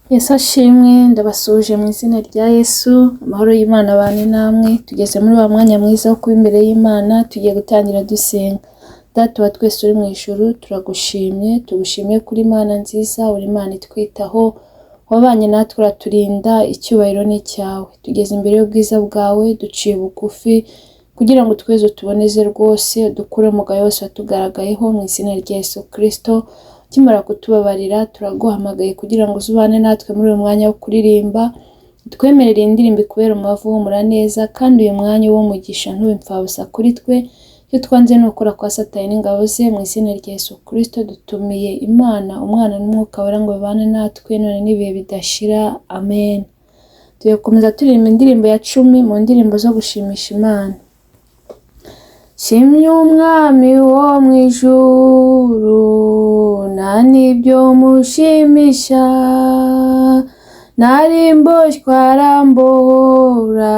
Yesu ashimwe, ndabasuje mu izina rya Yesu. Amahoro y'Imana abane namwe. Tugeze muri wa mwanya mwiza wo kuba imbere y'Imana, tugiye gutangira dusenga. Data wa twese uri mu ijuru, turagushimye, tugushimiye kuri Imana nziza, uri Imana itwitaho, wabanye natwe uraturinda, icyubahiro ni icyawe. Tugeze imbere y'ubwiza bwawe, duciye bugufi kugira ngo tweze tuboneze rwose, dukure mu gayo yose watugaragayeho mu izina rya Yesu Kristo. Kimara kutubabarira, turaguhamagaye kugira ngo uzubane natwe muri uyu mwanya wo kuririmba, twemerere indirimbo ikubera umubavu w'umura neza, kandi uyu mwanya w'umugisha ntube impfabusa kuri twe. Iyo twanze nukora kwa Satani n'ingabo ze, mu izina rya Yesu Kristo dutumiye Imana, Umwana n'Umwuka wera ngo babane natwe none n'ibihe bidashira. Amen. Tuyakomeza turirimba indirimbo ya 10 mu ndirimbo zo gushimisha Imana. Shimye umwami wo mu ijuru, nta n'ibyo mushimisha, nari mboshywe arambora,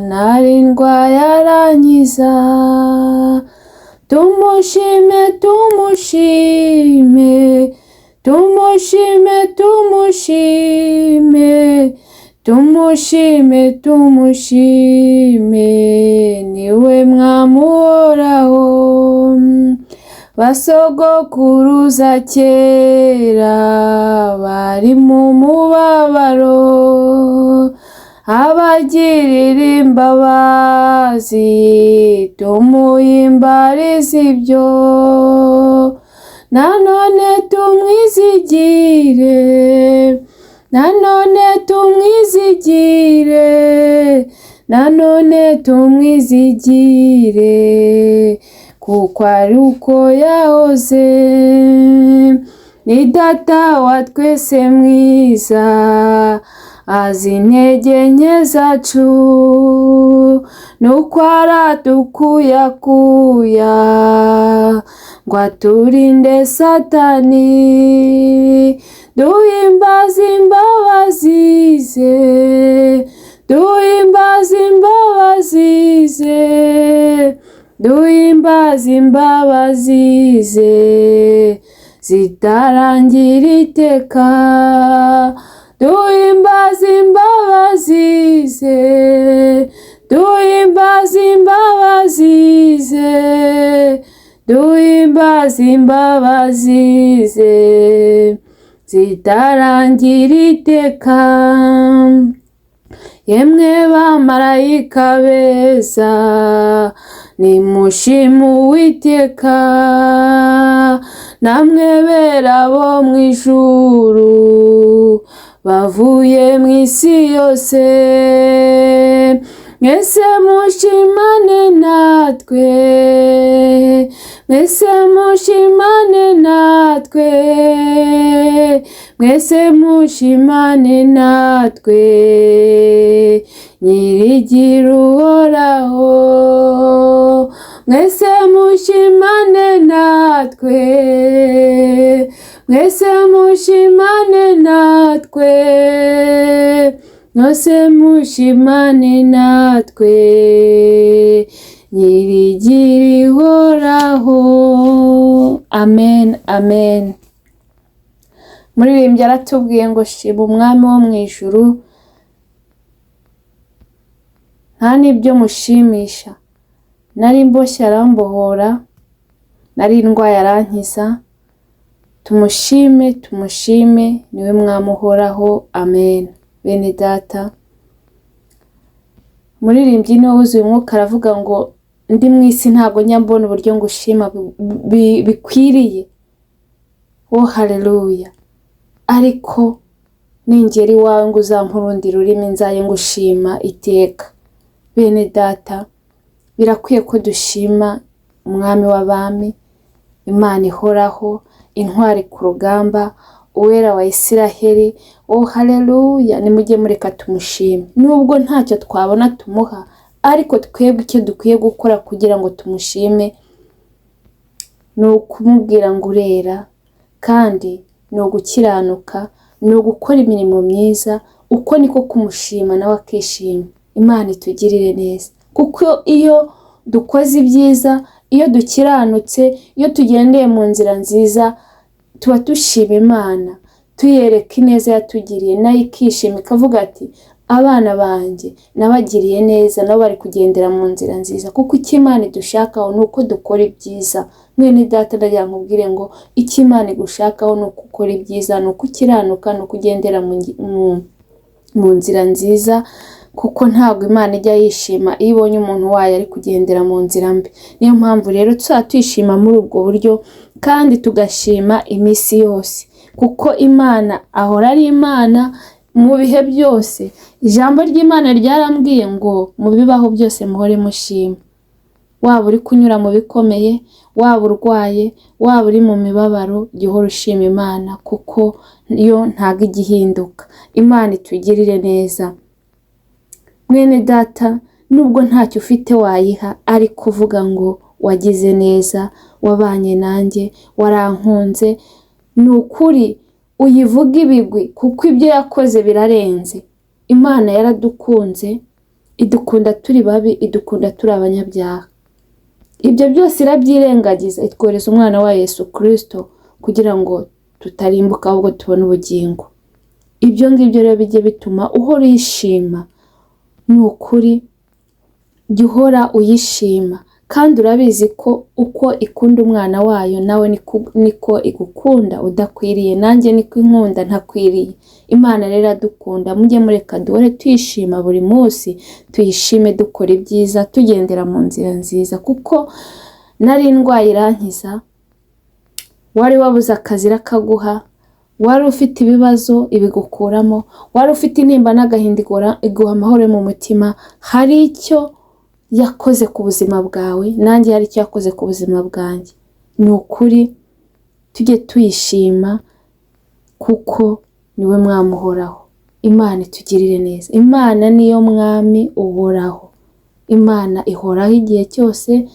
nari ndwaye arankiza. Tumushime, tumushime, tumushime, tumushime, tumushime, tumushime, niwe mwamuhoraho. Basogokuruza kera bari mu mubabaro, abagirira imbabazi tumuhimbarize ibyo. Nanone tumwizigire, nanone tumwizigire, nanone tumwizigire, kuko ari uko yahoze. Ni Data wa twese mwiza, azi intege nke zacu, nuko aradukuyakuya ngo aturinde Satani. Duhimbaze imbabazi ze, duhimbaze imbabazi ze, duhimbaze imbabazi ze, zitarangira iteka. Duhimbaze imbabazi ze, duhimbaze imbabazi ze, duhimbaze imbabazi ze, zitarangira iteka. Yemwe bamarayika beza, nimushime Uwiteka, namwe bera bo mu ijuru, bavuye mu isi yose, mwese mushimane natwe, mwese mushimane natwe, mwese mushimane natwe, nyirigira uhoraho. Mwese mushimane natwe, mwese mushimane natwe, mwese mushimane natwe, nyirigira ihoraho. Amen, amen. Muririmbyi aratubwiye ngo shima umwami wo mu ijuru, nta n'ibyo mushimisha, nari mboshye arambohora, nari ndwaye arankiza. Tumushime, tumushime, niwe mwamuhoraho. Amen. Bene Data, muririmbyi niwe wuzuye umwuka aravuga ngo ndi mu isi ntabwo nyambona uburyo ngushima bikwiriye. Oh haleluya. Ariko ningeri wawe ngo uzampurundire ururimi nzaye ngushima iteka. Bene Data, birakwiye ko dushima umwami w'abami, Imana ihoraho, intwari ku rugamba, uwera wa Isiraheli. Oh haleluya. Nimujye mureka tumushime, nubwo ntacyo twabona tumuha, ariko twebwe icyo dukwiye gukora kugira ngo tumushime ni ukumubwira ngo urera, kandi ni ugukiranuka, ni ugukora imirimo myiza. Uko niko kumushima nawe akishima. Imana itugirire neza, kuko iyo dukoze ibyiza, iyo dukiranutse, iyo tugendeye mu nzira nziza, tuba dushima Imana, tuyereka ineza yatugiriye, nayo ikishima ikavuga ati abana banjye nabagiriye neza, nabo bari kugendera mu nzira nziza. Kuko icyo Imana idushakaho ni uko dukora ibyiza. Mwene data ndagira nkubwire ngo icyo Imana igushakaho ni uko ukora ibyiza, ni uko ukiranuka, ni uko ugendera mu nzira nziza. Kuko ntabwo Imana ijya yishima iyo ibonye umuntu wayo ari kugendera mu nzira mbi. Niyo mpamvu rero tuzaba twishima muri ubwo buryo, kandi tugashima iminsi yose, kuko Imana ahora ari Imana mu bihe byose. Ijambo ry'Imana ryarambwiye ngo mu bibaho byose muhore mushima. Waba uri kunyura mu bikomeye, waba urwaye, waba uri mu mibabaro, jya uhora ushima Imana, kuko yo ntabwo ijya ihinduka. Imana itugirire neza. Mwene data, nubwo ntacyo ufite wayiha, ariko uvuga ngo wagize neza, wabanye nanjye, warankunze, ni ukuri uyivuga ibigwi, kuko ibyo yakoze birarenze. Imana yaradukunze, idukunda turi babi, idukunda turi abanyabyaha. Ibyo byose irabyirengagiza, itwohereza umwana wa Yesu Kristo kugira ngo tutarimbuka ahubwo tubone ubugingo. Ibyo ngibyo rero bijye bituma uhora uyishima. Ni ukuri jya uhora uyishima, kandi urabizi ko uko ikunda umwana wayo nawe niko igukunda udakwiriye. Nanjye niko inkunda ntakwiriye. Imana rero iradukunda, mujye mureka duhore tuyishima buri munsi, tuyishime dukora ibyiza, tugendera mu nzira nziza. Kuko nari ndwaye irankiza, wari wabuze akazi irakaguha, wari ufite ibibazo ibigukuramo, wari ufite intimba n'agahinda iguha amahoro mu mutima. Hari icyo yakoze ku buzima bwawe, nanjye hari icyo yakoze ku buzima bwanjye. Ni ukuri tujye tuyishima, kuko niwe mwami uhoraho. Imana itugirire neza. Imana niyo mwami uhoraho. Imana ihoraho igihe cyose,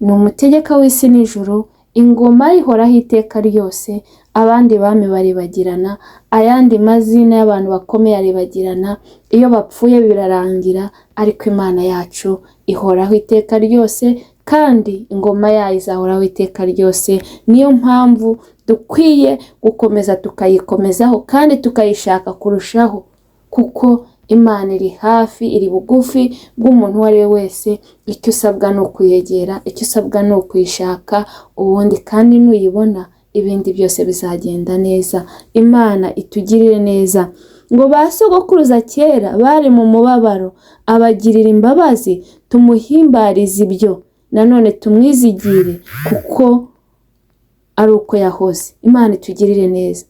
ni umutegeka w'isi n'ijuru, ingoma ihoraho iteka ryose. Abandi bami baribagirana, ayandi mazina y'abantu bakomeye aribagirana, iyo bapfuye birarangira, ariko Imana yacu ihoraho iteka ryose, kandi ingoma yayo izahoraho iteka ryose. Niyo mpamvu dukwiye gukomeza tukayikomezaho, kandi tukayishaka kurushaho, kuko Imana iri hafi, iri bugufi bw'umuntu uwo ari we wese. Icyo usabwa ni ukuyegera, icyo usabwa ni ukuyishaka, ubundi kandi nuyibona ibindi byose bizagenda neza. Imana itugirire neza. Ngo ba sogokuruza kera bari mu mubabaro, abagirira imbabazi, tumuhimbarize ibyo, nanone tumwizigire, kuko ari uko yahoze. Imana itugirire neza.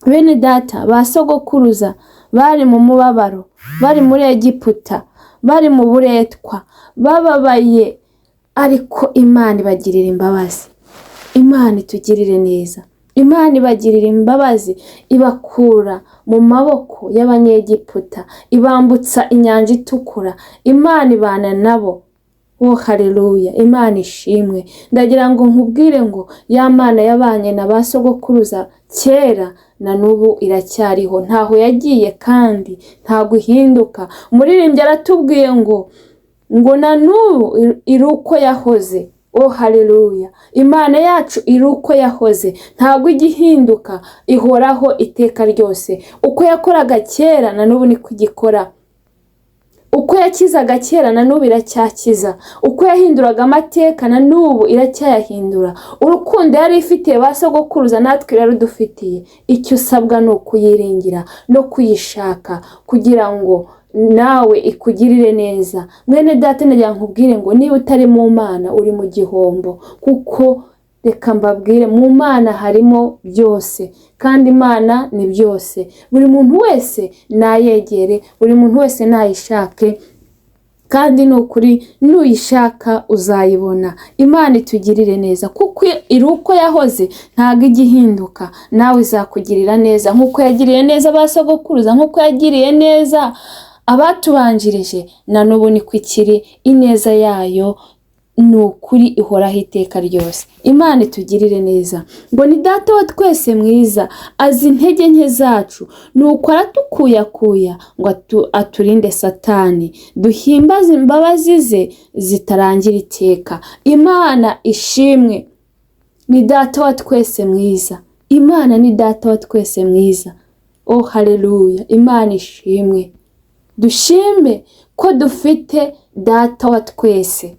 Bene data, ba sogokuruza bari mu mubabaro, bari muri Egiputa, bari mu buretwa, bababaye, ariko Imana ibagirira imbabazi. Imana itugirire neza. Imana ibagirira imbabazi, ibakura mu maboko y'Abanyegiputa, ibambutsa inyanja itukura. Imana ibana nabo. Oh haleluya, Imana ishimwe. Ndagira ngo nkubwire ngo ya Mana yabanye na ba sogokuruza kera na n'ubu iracyariho, ntaho yagiye kandi ntago ihinduka. Umuririmbyi aratubwiye ngo na n'ubu iri uko yahoze. Oh haleluya, Imana yacu iri uko yahoze, ntabwo ijya ihinduka, ihoraho iteka ryose. Uko yakoraga kera na n'ubu niko igikora, uko yakizaga kera na n'ubu iracyakiza, uko yahinduraga amateka na n'ubu iracyayahindura. Urukundo yari ifitiye ba sogokuruza natwe rero dufitiye. Icyo usabwa ni ukuyiringira no kuyishaka, kugira ngo nawe ikugirire neza. Mwene data, ndagira nkubwire ngo niba utari mu Mana uri mu gihombo, kuko reka mbabwire, mu Mana harimo byose, kandi Imana ni byose. Buri muntu wese nayegere, buri muntu wese nayishake, kandi ni ukuri nuyishaka uzayibona. Imana itugirire neza, kuko iri uko yahoze, ntabwo ijya ihinduka. Nawe izakugirira neza nk'uko yagiriye neza ba sogokuruza, nk'uko yagiriye neza abatubanjirije, na n'ubu niko ikiri. Ineza yayo ni ukuri ihoraho iteka ryose. Imana itugirire neza. Ngo ni Data wa twese mwiza, azi intege nke zacu, nuko aratukuyakuya ngo aturinde Satani, duhimbaze imbabazi ze zitarangira iteka. Imana ishimwe. Ni Data wa twese mwiza, Imana ni data wa twese mwiza. Oh haleluya, Imana ishimwe. Dushime ko dufite data wa twese.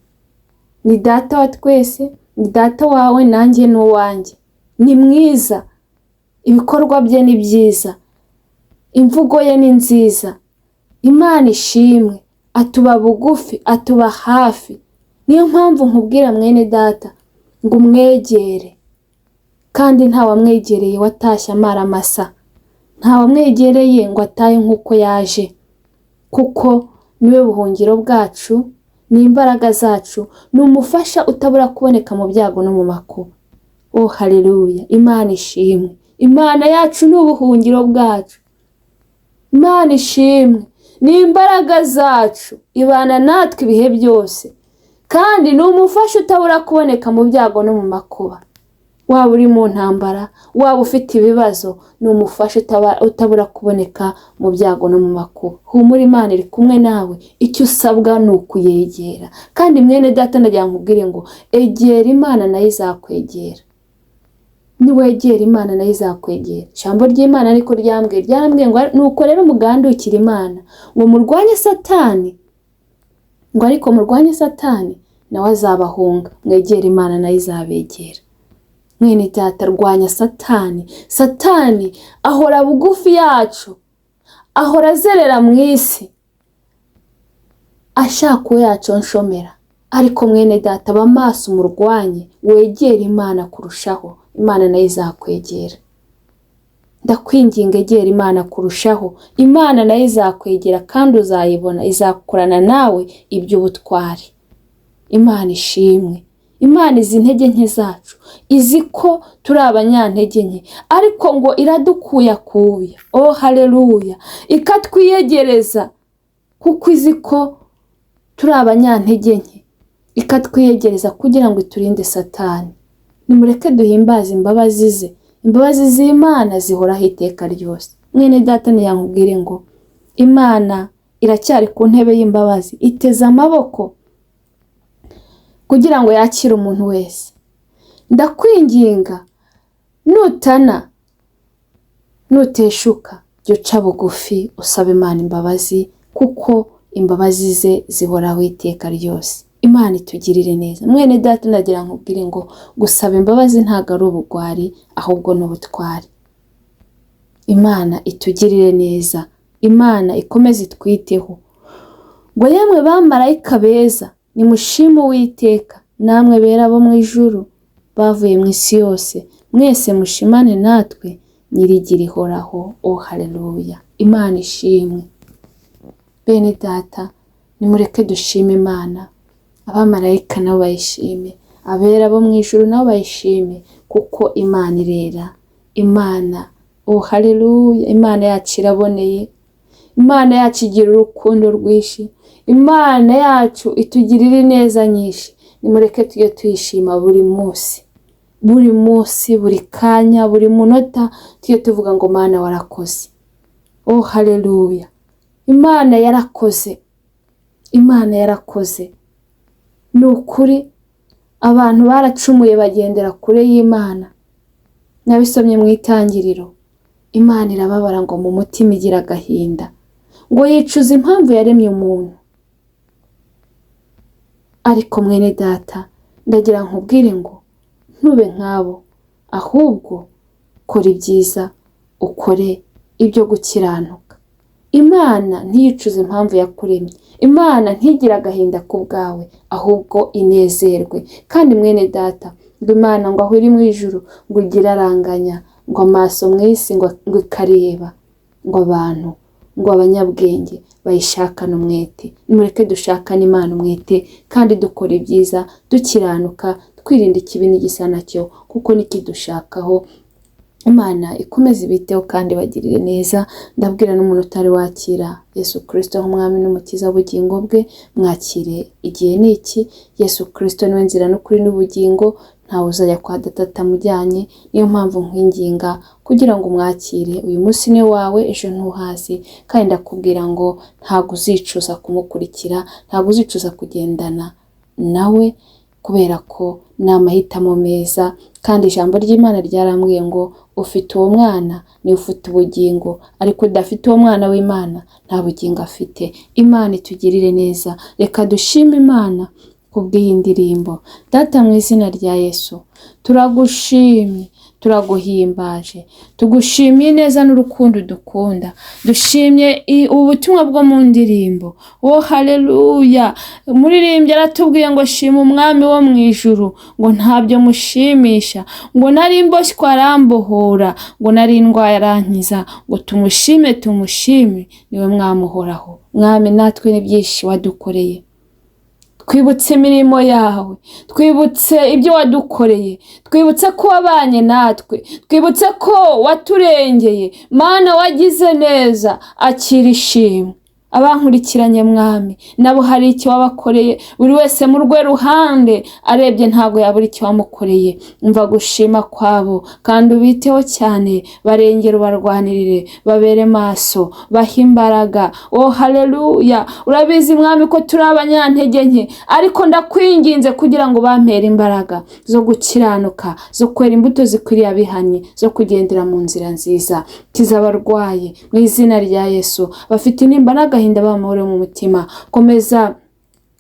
Ni data wa twese, ni data wawe nanjye n'uwanjye. Ni mwiza, ibikorwa bye ni byiza, imvugo ye ni nziza. Imana ishimwe, atuba bugufi, atuba hafi. Niyo mpamvu nkubwira mwene data ngo umwegere, kandi nta wamwegereye watashye amara masa, nta wamwegereye ngo ataye nk'uko yaje, kuko niwe buhungiro bwacu, ni imbaraga zacu, ni umufasha utabura kuboneka mu byago no mu makuba. Oh haleluya, Imana ishimwe. Imana yacu ni ubuhungiro bwacu. Imana ishimwe, ni imbaraga zacu, ibana natwe ibihe byose, kandi ni umufasha utabura kuboneka mu byago no mu makuba. Waba uri mu ntambara, waba ufite ibibazo, ni umufasha utabura kuboneka mu byago no mu makuba. Humura, Imana iri kumwe nawe. Icyo usabwa ni ukuyegera. Kandi mwene data ndagira nkubwire ngo egera Imana nayo izakwegera. Niwegera Imana nayo izakwegera. Ijambo ry'Imana ariko ryarambwiye ngo nuko rero mugandukira Imana ngo murwanye Satani, ngo ariko murwanye Satani nawe azabahunga. Mwegera Imana nayo izabegera. Mwene data, rwanya Satani. Satani ahora bugufi yacu, ahora azerera mu isi, ashaka uwo yaconshomera. Ariko mwene data, ba maso umurwanye, wegera Imana kurushaho. Imana nayo izakwegera. Ndakwinginga egera Imana kurushaho. Imana nayo izakwegera kandi uzayibona, izakorana nawe iby'ubutwari. Imana ishimwe. Imana izi intege nke zacu, izi ko turi abanyantege nke, ariko ngo iradukuyakuya. Oh haleluya, ikatwiyegereza, kuko izi ko turi abanyantege nke, ikatwiyegereza kugira ngo iturinde Satani. Nimureke duhimbaze imbabazi ze. Imbabazi z'Imana zihoraho iteka ryose. Mwene data ntiyankubwire ngo Imana iracyari ku ntebe y'imbabazi, iteze amaboko kugira ngo yakire umuntu wese. Ndakwinginga, nuteshuka, jya uca bugufi usaba Imana imbabazi, kuko imbabazi ze zihoraho iteka ryose. Imana itugirire neza. Mwene data ndagira nkubwire ngo gusaba imbabazi ntabwo ari ubugwari, ahubwo ni ubutwari. Imana itugirire neza. Imana ikomeze itwiteho. Ngo yemwe bamarayika beza, nimushime Uwiteka, namwe bera bo mu ijuru bavuye mu isi yose, mwese mushimane natwe nyirigira ihoraho. Oh haleluya, Imana ishimwe. Bene data, nimureke dushime Imana. Abamarayika nabo bayishime, abera bo mu ijuru nabo bayishime, kuko Imana irera. Imana, oh haleluya, Imana yacu iraboneye. Imana yacu igira urukundo rwinshi. Imana yacu itugirira neza nyinshi. Nimureke tujye tuyishima buri munsi, buri munsi, buri kanya, buri munota, tujye tuvuga ngo Mana warakoze. Oh haleluya, Imana yarakoze. Imana yarakoze. Ni ukuri abantu baracumuye bagendera kure y'Imana. Nabisomye mu Itangiriro. Imana irababara ngo mu mutima igira agahinda, ngo yicuza impamvu yaremye umuntu. Ariko mwene data, ndagira nkubwire ngo ntube nkabo, ahubwo kora ibyiza, ukore ibyo gukiranuka. Imana ntiyicuza impamvu yakuremye. Imana ntigira agahinda ku bwawe, ahubwo inezerwe. Kandi mwene data, ngo Imana ngo aho iri mu ijuru ngo igira aranganya, ngo amaso mu isi ngo ikareba, ngo abantu, ngo abanyabwenge bayishakane umwete. Nimureke dushakane Imana umwete, kandi dukora ibyiza, dukiranuka, twirinda ikibi n'igisa nacyo, kuko nikidushakaho. Imana ikomeze ibiteho kandi bagirire neza. Ndabwira n'umuntu utari wakira Yesu Kristo nk'umwami n'umukiza w'ubugingo bwe, mwakire. Igihe ni iki. Yesu Kristo niwe nzira n'ukuri n'ubugingo, ntawe uzajya kwa Data atamujyanye. Niyo mpamvu nkwinginga kugira ngo umwakire. Uyu munsi ni wawe, ejo ntuhazi. Kandi ndakubwira ngo ntabwo uzicuza kumukurikira, ntabwo uzicuza kugendana nawe, kubera ko ni amahitamo meza kandi ijambo ry'Imana ryarambwiye ngo ufite uwo mwana ni ufite ubugingo, ariko udafite uwo mwana w'Imana nta bugingo afite. Imana itugirire neza. Reka dushime Imana kubw'iyi ndirimbo. Data, mu izina rya Yesu turagushimye, turaguhimbaje, tugushimiye neza n'urukundo dukunda. Dushimye ubutumwa bwo mu ndirimbo. Oh haleluya! Umuririmbyi aratubwiye ngo shima umwami wo mu ijuru, ngo ntabyo mushimisha, ngo nari mboshywe arambohora, ngo nari ndwaye arankiza, ngo tumushime tumushime, niwe mwami uhoraho. Mwami, natwe ni byinshi wadukoreye. Twibutse imirimo yawe, twibutse ibyo wadukoreye, twibutse ko wabanye natwe, twibutse ko waturengeye. Mana, wagize neza, akira ishimwe. Abankurikiranye Mwami, nabo hari icyo wabakoreye, buri wese mu rwe ruhande arebye ntabwo yabura icyo wamukoreye. Umva gushima kwabo kandi ubiteho cyane, barengera ubarwanirire, babere maso, bahe imbaraga. Oh haleluya! Urabizi Mwami ko turi abanyantege nke, ariko ndakwinginze kugira ngo bampere imbaraga zo gukiranuka, zo kwera imbuto zikwiriye abihanye, zo kugendera mu nzira nziza. Kiza abarwaye mu izina rya Yesu, bafite intimba n'agahinda bamahoro mu mutima. Komeza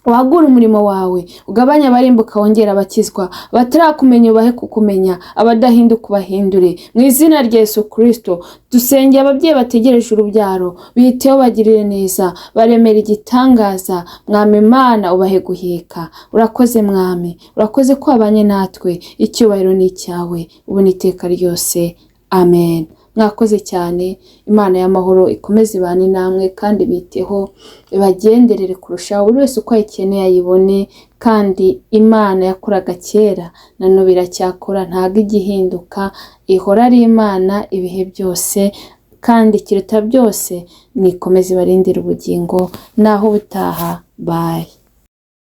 wagura umurimo wawe, ugabanya abarimbuka wongera abakizwa, batarakumenya ubahe kukumenya, abadahinduka ubahindure. Mu izina rya Yesu Kristo dusengeye ababyeyi bategereje urubyaro, biteho bagirire neza, baremera igitangaza. Mwami Imana, ubahe guheka. Urakoze Mwami, urakoze ko wabanye natwe. Icyubahiro ni icyawe ubu n'iteka ryose. Amen. Mwakoze cyane. Imana y'amahoro ikomeze ibane namwe kandi biteho, ibagenderere kurushaho, buri wese uko ayikeneye ayibone. Kandi Imana yakoraga kera na n'ubu iracyakora, ntabwo igihinduka, ihora ari Imana ibihe byose. Kandi ikiruta byose nikomeze ibarindire ubugingo. Naho ubutaha. Bye.